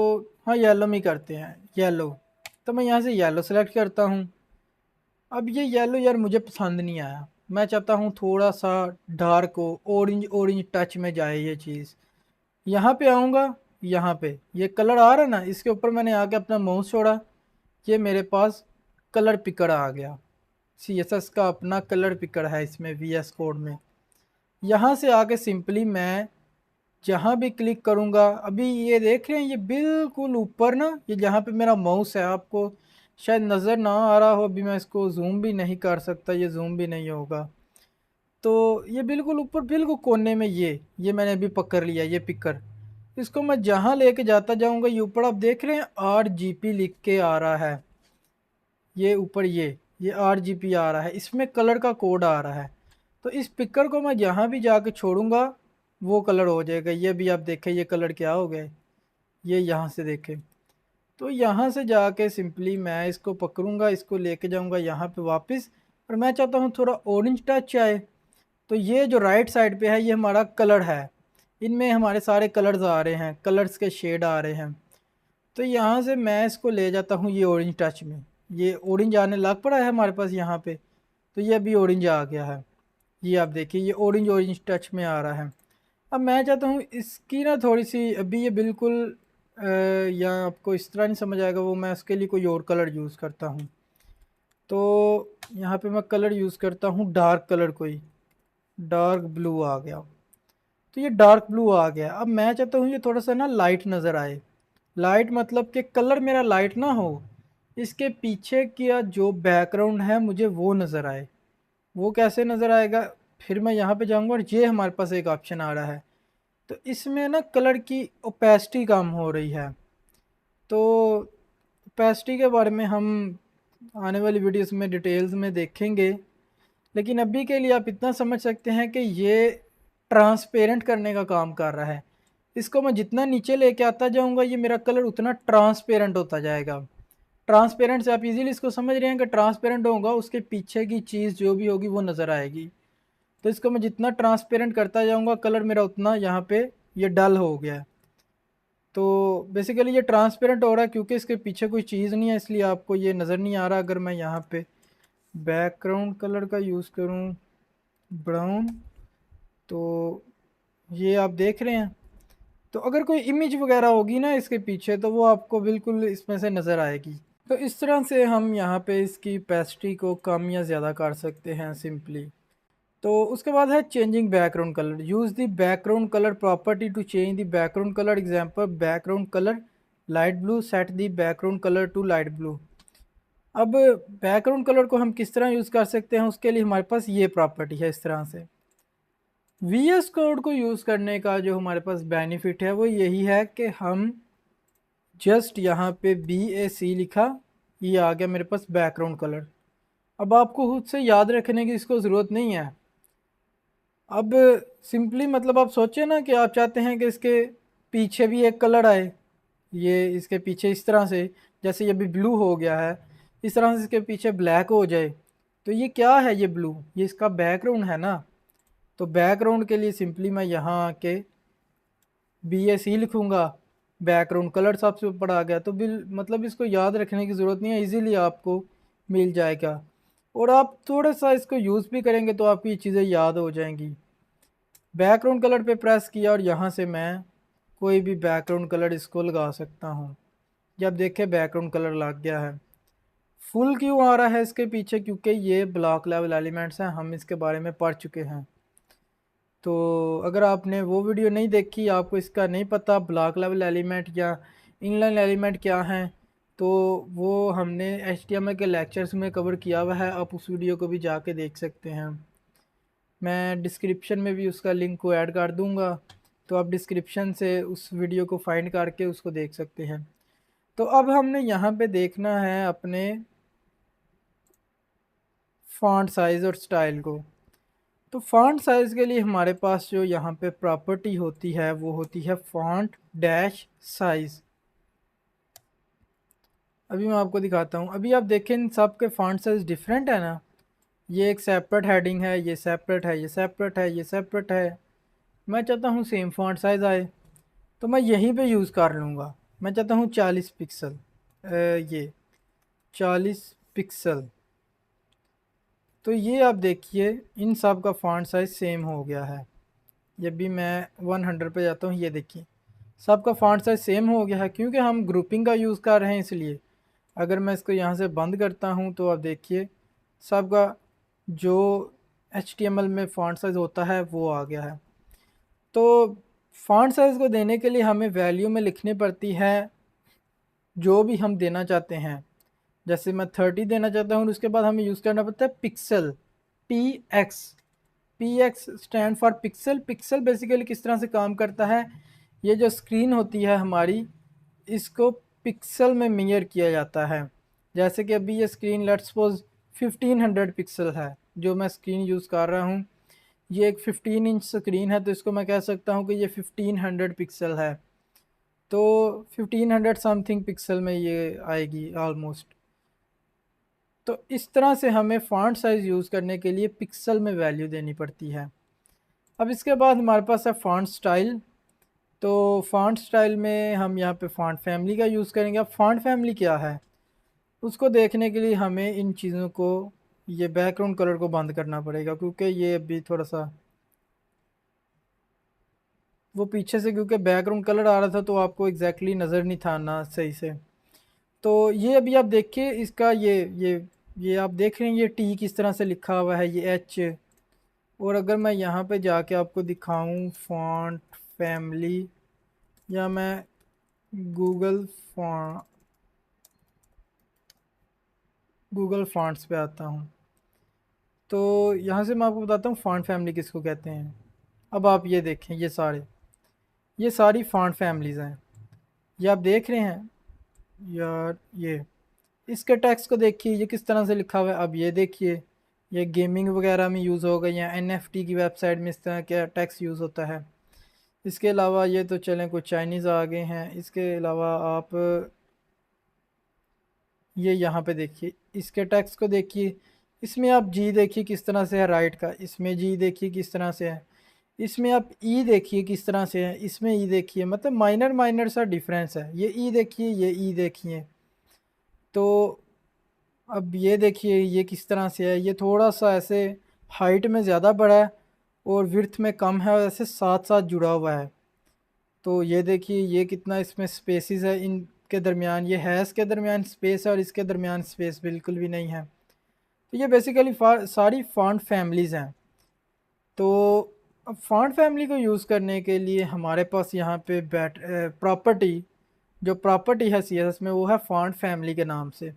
हाँ येलो में ही करते हैं, येलो। तो मैं यहाँ से येलो सेलेक्ट करता हूँ। अब ये येलो यार मुझे पसंद नहीं आया, मैं चाहता हूँ थोड़ा सा डार्क हो, ऑरेंज ऑरेंज टच में जाए ये चीज़। यहाँ पे आऊँगा, यहाँ पे ये कलर आ रहा है ना, इसके ऊपर मैंने आके अपना माउस छोड़ा, ये मेरे पास कलर पिकर आ गया। CSS का अपना कलर पिकर है इसमें VS कोड में। यहाँ से आके सिंपली मैं जहाँ भी क्लिक करूँगा, अभी ये देख रहे हैं ये बिल्कुल ऊपर ना, ये जहाँ पे मेरा माउस है, आपको शायद नज़र ना आ रहा हो, अभी मैं इसको जूम भी नहीं कर सकता, ये जूम भी नहीं होगा। तो ये बिल्कुल ऊपर बिल्कुल कोने में ये मैंने अभी पकड़ लिया ये पिकर, इसको मैं जहाँ लेके जाता जाऊँगा ये ऊपर आप देख रहे हैं RGP लिख के आ रहा है, ये ऊपर ये RGP आ रहा है, इसमें कलर का कोड आ रहा है। तो इस पिकर को मैं जहाँ भी जाके छोड़ूंगा वो कलर हो जाएगा। ये भी आप देखें ये कलर क्या हो गया, ये यहाँ से देखें। तो यहाँ से जाके सिंपली मैं इसको पकड़ूंगा, इसको लेके जाऊंगा यहाँ पे वापस, और मैं चाहता हूँ थोड़ा ऑरेंज टच आए। तो ये जो राइट साइड पे है ये हमारा कलर है, इनमें हमारे सारे कलर्स आ रहे हैं, कलर्स के शेड आ रहे हैं। तो यहाँ से मैं इसको ले जाता हूँ ये ऑरेंज टच में, ये ऑरेंज आने लग पड़ा है हमारे पास यहाँ पे, तो ये अभी ऑरेंज आ गया है। ये आप देखिए ये ऑरेंज ऑरेंज टच में आ रहा है। अब मैं चाहता हूँ इसकी ना थोड़ी सी, अभी ये बिल्कुल या आपको इस तरह नहीं समझ आएगा, वो मैं उसके लिए कोई और कलर यूज़ करता हूँ। तो यहाँ पे मैं कलर यूज़ करता हूँ डार्क कलर, कोई डार्क ब्लू आ गया। तो ये डार्क ब्लू आ गया। अब मैं चाहता हूँ ये थोड़ा सा ना लाइट नज़र आए, लाइट मतलब कि कलर मेरा लाइट ना हो, इसके पीछे का जो बैकग्राउंड है मुझे वो नज़र आए। वो कैसे नज़र आएगा, फिर मैं यहाँ पे जाऊँगा और ये हमारे पास एक ऑप्शन आ रहा है, तो इसमें ना कलर की ओपेसिटी कम हो रही है। तो ओपेसिटी के बारे में हम आने वाली वीडियोस में डिटेल्स में देखेंगे, लेकिन अभी के लिए आप इतना समझ सकते हैं कि ये ट्रांसपेरेंट करने का काम कर रहा है। इसको मैं जितना नीचे लेके आता जाऊंगा ये मेरा कलर उतना ट्रांसपेरेंट होता जाएगा। ट्रांसपेरेंट से आप इजीली इसको समझ रहे हैं कि ट्रांसपेरेंट होगा उसके पीछे की चीज़ जो भी होगी वो नज़र आएगी। तो इसको मैं जितना ट्रांसपेरेंट करता जाऊंगा कलर मेरा उतना यहाँ पे ये डल हो गया है। तो बेसिकली ये ट्रांसपेरेंट हो रहा है क्योंकि इसके पीछे कोई चीज़ नहीं है, इसलिए आपको ये नज़र नहीं आ रहा। अगर मैं यहाँ पे बैकग्राउंड कलर का यूज़ करूँ ब्राउन, तो ये आप देख रहे हैं। तो अगर कोई इमेज वगैरह होगी ना इसके पीछे तो वो आपको बिल्कुल इसमें से नज़र आएगी। तो इस तरह से हम यहाँ पे इसकी पेस्ट्री को कम या ज़्यादा कर सकते हैं सिंपली। तो उसके बाद है changing background colour. Use the background colour property to change the background colour. Example background colour light blue, set the background colour to light blue. अब बैकग्राउंड कलर को हम किस तरह यूज़ कर सकते हैं, उसके लिए हमारे पास ये प्रॉपर्टी है इस तरह से। VS कोड को यूज़ करने का जो हमारे पास बेनिफिट है वो यही है कि हम जस्ट यहाँ पे BAC लिखा, ये आ गया मेरे पास बैकग्राउंड कलर। अब आपको खुद से याद रखने की इसको ज़रूरत नहीं है। अब सिंपली मतलब आप सोचें ना कि आप चाहते हैं कि इसके पीछे भी एक कलर आए, ये इसके पीछे इस तरह से, जैसे ये भी ब्लू हो गया है, इस तरह से इसके पीछे ब्लैक हो जाए। तो ये क्या है, ये ब्लू, ये इसका बैकग्राउंड है ना। तो बैकग्राउंड के लिए सिंपली मैं यहाँ आके BAC लिखूँगा, बैकग्राउंड कलर सबसे ऊपर आ गया। तो बिल मतलब इसको याद रखने की ज़रूरत नहीं है, इजीली आपको मिल जाएगा। और आप थोड़ा सा इसको यूज़ भी करेंगे तो आपकी चीज़ें याद हो जाएंगी। बैकग्राउंड कलर पे प्रेस किया और यहाँ से मैं कोई भी बैकग्राउंड कलर इसको लगा सकता हूँ। जब देखे बैकग्राउंड कलर लग गया है। फुल क्यों आ रहा है इसके पीछे, क्योंकि ये ब्लॉक लेवल एलिमेंट्स हैं, हम इसके बारे में पढ़ चुके हैं। तो अगर आपने वो वीडियो नहीं देखी, आपको इसका नहीं पता ब्लॉक लेवल एलिमेंट या इनलाइन एलिमेंट क्या हैं, तो वो हमने HTML के लेक्चर्स में कवर किया हुआ है, आप उस वीडियो को भी जाके देख सकते हैं। मैं डिस्क्रिप्शन में भी उसका लिंक को ऐड कर दूंगा, तो आप डिस्क्रिप्शन से उस वीडियो को फाइंड करके उसको देख सकते हैं। तो अब हमने यहाँ पे देखना है अपने फ़ॉन्ट साइज़ और स्टाइल को। तो फ़ॉन्ट साइज़ के लिए हमारे पास जो यहाँ पे प्रॉपर्टी होती है वो होती है फ़ॉन्ट डैश साइज़। अभी मैं आपको दिखाता हूँ। अभी आप देखें इन सब के फ़ॉन्ट साइज़ डिफरेंट है ना। ये एक सेपरेट हेडिंग है, ये सेपरेट है, ये सेपरेट है, ये सेपरेट है। मैं चाहता हूँ सेम फ़ॉन्ट साइज़ आए, तो मैं यहीं पे यूज़ कर लूँगा। मैं चाहता हूँ 40 पिक्सल, ये 40 पिक्सल। तो ये आप देखिए इन सब का फ़ॉन्ट साइज़ सेम हो गया है। जब भी मैं 100 पे जाता हूँ, ये देखिए सबका फ़ॉन्ट साइज़ सेम हो गया है, क्योंकि हम ग्रुपिंग का यूज़ कर रहे हैं इसलिए। अगर मैं इसको यहाँ से बंद करता हूँ तो आप देखिए सबका जो HTML में फ़ॉन्ट साइज़ होता है वो आ गया है। तो फ़ॉन्ट साइज़ को देने के लिए हमें वैल्यू में लिखनी पड़ती है जो भी हम देना चाहते हैं। जैसे मैं 30 देना चाहता हूँ, उसके बाद हमें यूज़ करना पड़ता है pixel, PX। PX stand for pixel. Pixel basically किस तरह से काम करता है, ये जो स्क्रीन होती है हमारी, इसको पिक्सल में मेजर किया जाता है। जैसे कि अभी ये स्क्रीन लेट्स सपोज 1500 पिक्सल है जो मैं स्क्रीन यूज़ कर रहा हूँ। ये एक 15 इंच स्क्रीन है, तो इसको मैं कह सकता हूँ कि ये 1500 पिक्सल है। तो 1500 समथिंग पिक्सल में ये आएगी ऑलमोस्ट। तो इस तरह से हमें फ़ॉन्ट साइज़ यूज़ करने के लिए पिक्सल में वैल्यू देनी पड़ती है। अब इसके बाद हमारे पास है फ़ॉन्ट स्टाइल। तो फ़ॉन्ट स्टाइल में हम यहाँ पे फ़ॉन्ट फैमिली का यूज़ करेंगे। अब फ़ॉन्ट फैमिली क्या है उसको देखने के लिए हमें इन चीज़ों को, ये बैकग्राउंड कलर को बंद करना पड़ेगा, क्योंकि ये अभी थोड़ा सा वो पीछे से, क्योंकि बैकग्राउंड कलर आ रहा था तो आपको एग्जैक्टली नज़र नहीं था ना सही से। तो ये अभी आप देखिए इसका ये आप देख रहे हैं ये टी किस तरह से लिखा हुआ है, ये एच। और अगर मैं यहाँ पे जाके आपको दिखाऊं फॉन्ट फैमिली, या मैं गूगल फॉन्ट गूगल फॉन्ट्स पे आता हूँ, तो यहाँ से मैं आपको बताता हूँ फॉन्ट फैमिली किसको कहते हैं। अब आप ये देखें ये सारे, ये सारी फ़ॉन्ट फैमिलीज़ हैं, ये आप देख रहे हैं यार। ये इसके टेक्स्ट को देखिए, ये किस तरह से लिखा हुआ है। अब ये देखिए, ये गेमिंग वगैरह में यूज़ होगा या एनएफटी की वेबसाइट में इस तरह का टेक्स्ट यूज़ होता है। इसके अलावा ये तो चलें कुछ चाइनीज़ आ गए हैं। इसके अलावा आप ये यहाँ पे देखिए, इसके टेक्स्ट को देखिए। इसमें आप जी देखिए किस तरह से है राइट का, इसमें जी देखिए किस तरह से है। इसमें आप ई देखिए किस तरह से है, इसमें ई देखिए, मतलब माइनर माइनर सा डिफरेंस है। ये ई देखिए, ये ई देखिए। तो अब ये देखिए ये किस तरह से है, ये थोड़ा सा ऐसे हाइट में ज़्यादा बड़ा है और विड्थ में कम है और ऐसे साथ साथ जुड़ा हुआ है। तो ये देखिए ये कितना इसमें स्पेसिस है इनके दरमियान, ये हैज़ के दरमियान स्पेस है और इसके दरमियान स्पेस बिल्कुल भी नहीं है। तो ये बेसिकली सारी फॉन्ट फैमिलीज़ हैं। तो अब फॉन्ट फैमिली को यूज़ करने के लिए हमारे पास यहाँ पे प्रॉपर्टी, जो प्रॉपर्टी है सीएसएस में वो है फॉन्ट फैमिली के नाम से।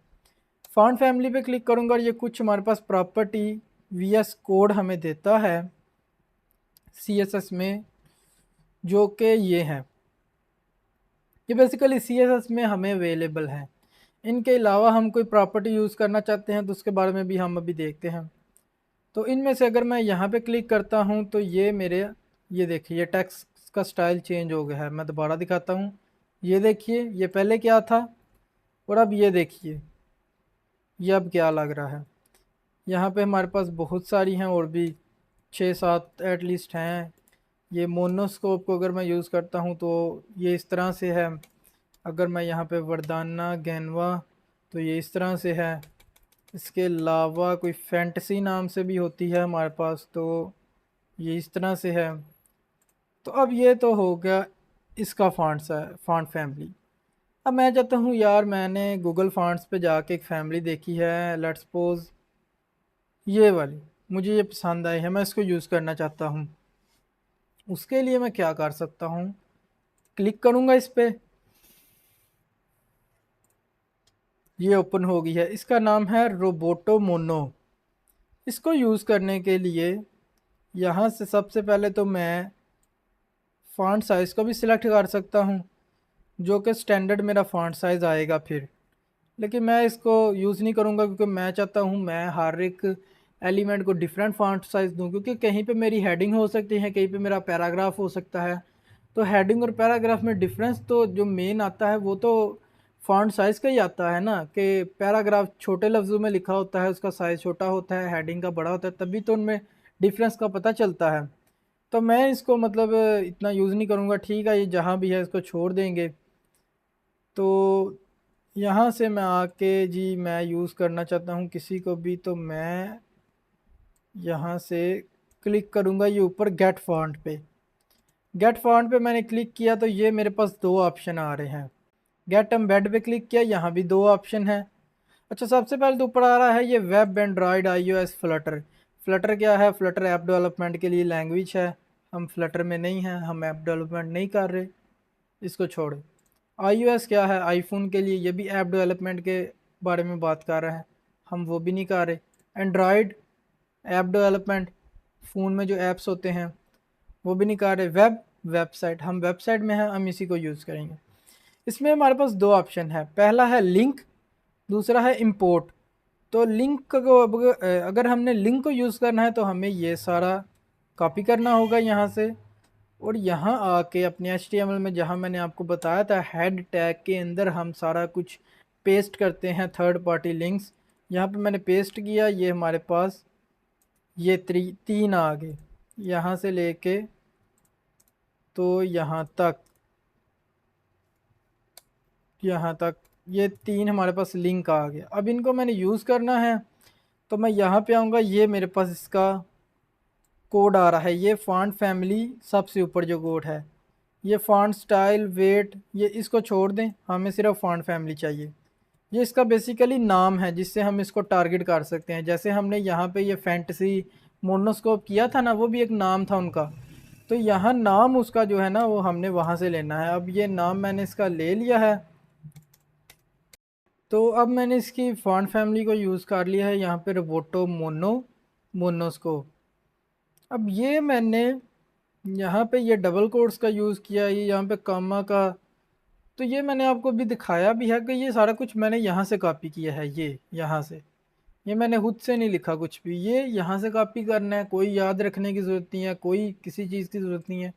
फॉन्ट फैमिली पे क्लिक करूँगा और ये कुछ हमारे पास प्रॉपर्टी वीएस कोड हमें देता है सीएसएस में, जो कि ये है। ये बेसिकली सीएसएस में हमें अवेलेबल है। इनके अलावा हम कोई प्रॉपर्टी यूज़ करना चाहते हैं तो उसके बारे में भी हम अभी देखते हैं। तो इनमें से अगर मैं यहाँ पे क्लिक करता हूँ तो ये मेरे, ये देखिए ये टेक्स्ट का स्टाइल चेंज हो गया है। मैं दोबारा दिखाता हूँ, ये देखिए ये पहले क्या था और अब ये देखिए ये अब क्या लग रहा है। यहाँ पे हमारे पास बहुत सारी हैं और भी 6-7 एटलीस्ट हैं। ये मोनोस्कोप को अगर मैं यूज़ करता हूँ तो ये इस तरह से है। अगर मैं यहाँ पे वर्दाना गैनवा तो ये इस तरह से है। इसके अलावा कोई फैंटेसी नाम से भी होती है हमारे पास, तो ये इस तरह से है। तो अब ये तो हो गया इसका फॉन्ट फैमिली। अब मैं चाहता हूँ यार, मैंने गूगल फॉन्ट्स पे जाके एक फैमिली देखी है, लेट्स सपोज ये वाली, मुझे ये पसंद आई है, मैं इसको यूज़ करना चाहता हूँ। उसके लिए मैं क्या कर सकता हूँ, क्लिक करूँगा इस पर, ये ओपन हो गई है। इसका नाम है रोबोटो मोनो। इसको यूज़ करने के लिए यहाँ से सबसे पहले तो मैं फ़ॉन्ट साइज़ को भी सिलेक्ट कर सकता हूँ, जो कि स्टैंडर्ड मेरा फ़ॉन्ट साइज़ आएगा फिर। लेकिन मैं इसको यूज़ नहीं करूँगा क्योंकि मैं चाहता हूँ मैं हर एक एलिमेंट को डिफरेंट फ़ॉन्ट साइज़ दूँ, क्योंकि कहीं पे मेरी हेडिंग हो सकती है, कहीं पे मेरा पैराग्राफ हो सकता है। तो हेडिंग और पैराग्राफ में डिफरेंस तो जो मेन आता है वो तो फ़ॉन्ट साइज़ का ही आता है ना, कि पैराग्राफ छोटे लफ्ज़ों में लिखा होता है, उसका साइज़ छोटा होता है, हेडिंग का बड़ा होता है, तभी तो उनमें डिफरेंस का पता चलता है। तो मैं इसको मतलब इतना यूज़ नहीं करूँगा। ठीक है, ये जहाँ भी है इसको छोड़ देंगे। तो यहाँ से मैं आके जी मैं यूज़ करना चाहता हूँ किसी को भी, तो मैं यहाँ से क्लिक करूँगा ये ऊपर गेट फॉन्ट पे। गेट फॉन्ट पे मैंने क्लिक किया तो ये मेरे पास दो ऑप्शन आ रहे हैं। गेट एम्बेड पे क्लिक किया, यहाँ भी दो ऑप्शन है। अच्छा, सबसे पहले तो ऊपर आ रहा है ये web Android iOS Flutter. Flutter क्या है? फ्लटर ऐप डेवलपमेंट के लिए लैंग्वेज है। हम फ्लटर में नहीं हैं, हम ऐप डेवलपमेंट नहीं कर रहे, इसको छोड़े। iOS क्या है? आईफोन के लिए, ये भी ऐप डेवलपमेंट के बारे में बात कर रहा है, हम वो भी नहीं कर रहे। एंड्रॉयड ऐप डेवलपमेंट, फ़ोन में जो ऐप्स होते हैं वो भी नहीं कर रहे। वेबसाइट, हम वेबसाइट में हैं, हम इसी को यूज़ करेंगे। इसमें हमारे पास दो ऑप्शन है, पहला है लिंक, दूसरा है इंपोर्ट। तो लिंक को अगर हमने लिंक को यूज़ करना है तो हमें ये सारा कॉपी करना होगा यहाँ से, और यहाँ आके अपने HTML में जहाँ मैंने आपको बताया था हेड टैग के अंदर हम सारा कुछ पेस्ट करते हैं, थर्ड पार्टी लिंक्स। यहाँ पे मैंने पेस्ट किया, ये हमारे पास ये तीन आ गए, यहाँ से लेके तो यहाँ तक ये तीन हमारे पास लिंक आ गया। अब इनको मैंने यूज़ करना है तो मैं यहाँ पे आऊँगा, ये मेरे पास इसका कोड आ रहा है, ये फॉन्ट फैमिली सबसे ऊपर जो कोड है, ये फॉन्ट स्टाइल वेट, ये इसको छोड़ दें, हमें सिर्फ फॉन्ट फैमिली चाहिए। ये इसका बेसिकली नाम है जिससे हम इसको टारगेट कर सकते हैं। जैसे हमने यहाँ पे ये फैंटेसी मोनोस्कोप किया था ना, वो भी एक नाम था उनका। तो यहाँ नाम उसका जो है ना वो हमने वहाँ से लेना है। अब ये नाम मैंने इसका ले लिया है, तो अब मैंने इसकी फॉन्ट फैमिली को यूज़ कर लिया है यहाँ पे रोबोटो मोनोस्कोप। अब ये मैंने यहाँ पे ये डबल कोट्स का यूज़ किया, ये यहाँ पे कामा का। तो ये मैंने आपको अभी दिखाया भी है कि ये सारा कुछ मैंने यहाँ से कॉपी किया है, ये यहाँ से, ये मैंने खुद से नहीं लिखा कुछ भी, ये यहाँ से कॉपी करना है, कोई याद रखने की ज़रूरत नहीं है, कोई किसी चीज़ की ज़रूरत नहीं है।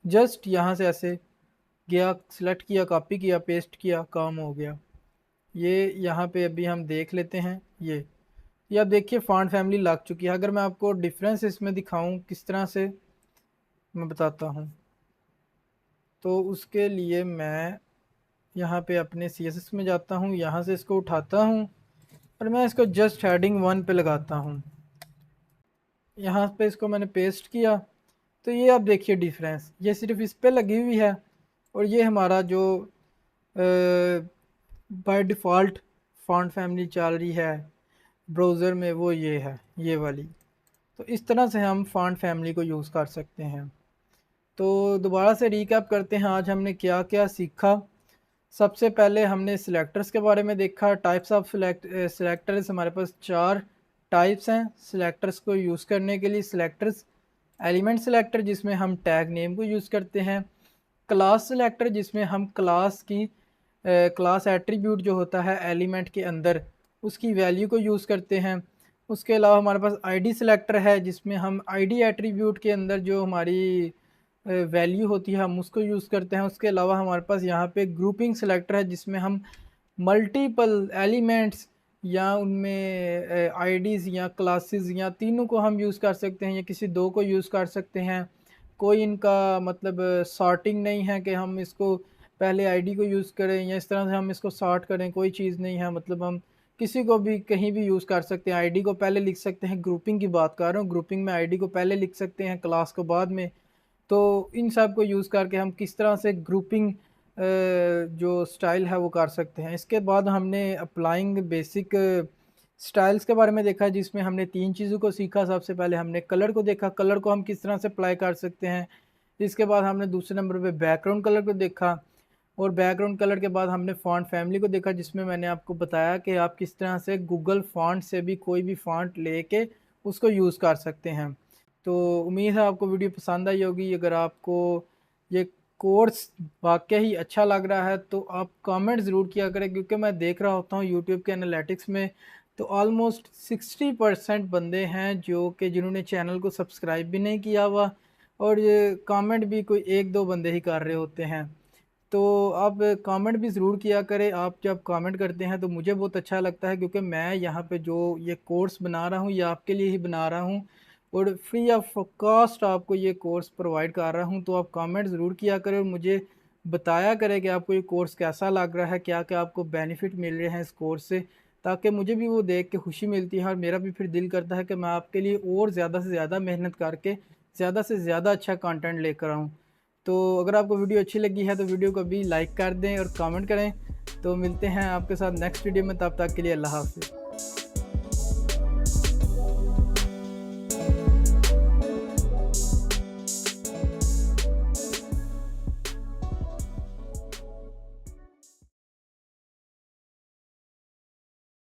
जस्ट यहाँ से ऐसे गया, सिलेक्ट किया, कॉपी किया, पेस्ट किया, काम हो गया। ये यहाँ पे अभी हम देख लेते हैं। ये आप देखिए फॉन्ट फैमिली लग चुकी है। अगर मैं आपको डिफरेंस इसमें दिखाऊं किस तरह से, मैं बताता हूँ। तो उसके लिए मैं यहाँ पे अपने CSS में जाता हूँ, यहाँ से इसको उठाता हूँ और मैं इसको जस्ट हेडिंग 1 पे लगाता हूँ। यहाँ पे इसको मैंने पेस्ट किया। तो ये आप देखिए डिफरेंस, ये सिर्फ इस पे लगी हुई है और ये हमारा जो बाय डिफ़ॉल्ट फॉन्ट फैमिली चल रही है ब्राउज़र में, वो ये है, ये वाली। तो इस तरह से हम फॉन्ट फैमिली को यूज़ कर सकते हैं। तो दोबारा से रीकैप करते हैं, आज हमने क्या क्या सीखा। सबसे पहले हमने सिलेक्टर्स के बारे में देखा। टाइप्स ऑफ सिलेक्टर्स, हमारे पास 4 टाइप्स हैं सिलेक्टर्स को यूज़ करने के लिए। सिलेक्टर्स, एलिमेंट सिलेक्टर जिसमें हम टैग नेम को यूज़ करते हैं। क्लास सिलेक्टर जिसमें हम क्लास की क्लास एट्रीब्यूट जो होता है एलिमेंट के अंदर, उसकी वैल्यू को यूज़ करते हैं। उसके अलावा हमारे पास आईडी सिलेक्टर है जिसमें हम आईडी एट्रीब्यूट के अंदर जो हमारी वैल्यू होती है हम उसको यूज़ करते हैं। उसके अलावा हमारे पास यहाँ पे ग्रुपिंग सिलेक्टर है जिसमें हम मल्टीपल एलिमेंट्स या उनमें आईडीज़ या क्लासेस या तीनों को हम यूज़ कर सकते हैं या किसी दो को यूज़ कर सकते हैं। कोई इनका मतलब सॉर्टिंग नहीं है कि हम इसको पहले आईडी को यूज़ करें या इस तरह से हम इसको सॉर्ट करें, कोई चीज़ नहीं है। मतलब हम किसी को भी कहीं भी यूज़ कर सकते हैं। आईडी को पहले लिख सकते हैं, ग्रुपिंग की बात कर रहा हूँ, ग्रुपिंग में आईडी को पहले लिख सकते हैं, क्लास को बाद में। तो इन सब को यूज़ करके हम किस तरह से ग्रुपिंग जो स्टाइल है वो कर सकते हैं। इसके बाद हमने अप्लाइंग बेसिक स्टाइल्स के बारे में देखा जिसमें हमने 3 चीज़ों को सीखा। सबसे पहले हमने कलर को देखा, कलर को हम किस तरह से अप्लाई कर सकते हैं। इसके बाद हमने दूसरे नंबर पे बैकग्राउंड कलर को देखा और बैकग्राउंड कलर के बाद हमने फ़ॉन्ट फैमिली को देखा जिसमें मैंने आपको बताया कि आप किस तरह से गूगल फ़ॉन्ट से भी कोई भी फ़ॉन्ट लेके उसको यूज़ कर सकते हैं। तो उम्मीद है आपको वीडियो पसंद आई होगी। अगर आपको ये कोर्स वाकई ही अच्छा लग रहा है तो आप कमेंट ज़रूर किया करें, क्योंकि मैं देख रहा होता हूँ यूट्यूब के एनालिटिक्स में तो ऑलमोस्ट 60% बंदे हैं जो कि जिन्होंने चैनल को सब्सक्राइब भी नहीं किया हुआ और ये कमेंट भी कोई 1-2 बंदे ही कर रहे होते हैं। तो आप कमेंट भी ज़रूर किया करें। आप जब कमेंट करते हैं तो मुझे बहुत अच्छा लगता है, क्योंकि मैं यहाँ पे जो ये कोर्स बना रहा हूँ ये आपके लिए ही बना रहा हूँ और फ्री ऑफ कॉस्ट आपको ये कोर्स प्रोवाइड कर रहा हूँ। तो आप कमेंट ज़रूर किया करें और मुझे बताया करें कि आपको ये कोर्स कैसा लग रहा है, क्या क्या आपको बेनिफिट मिल रहे हैं इस कोर्स से, ताकि मुझे भी वो देख के खुशी मिलती है और मेरा भी फिर दिल करता है कि मैं आपके लिए और ज़्यादा से ज़्यादा मेहनत करके ज़्यादा से ज़्यादा अच्छा कंटेंट लेकर आऊँ। तो अगर आपको वीडियो अच्छी लगी है तो वीडियो को भी लाइक कर दें और कमेंट करें। तो मिलते हैं आपके साथ नेक्स्ट वीडियो में, तब तक के लिए अल्लाह हाफ़िज़।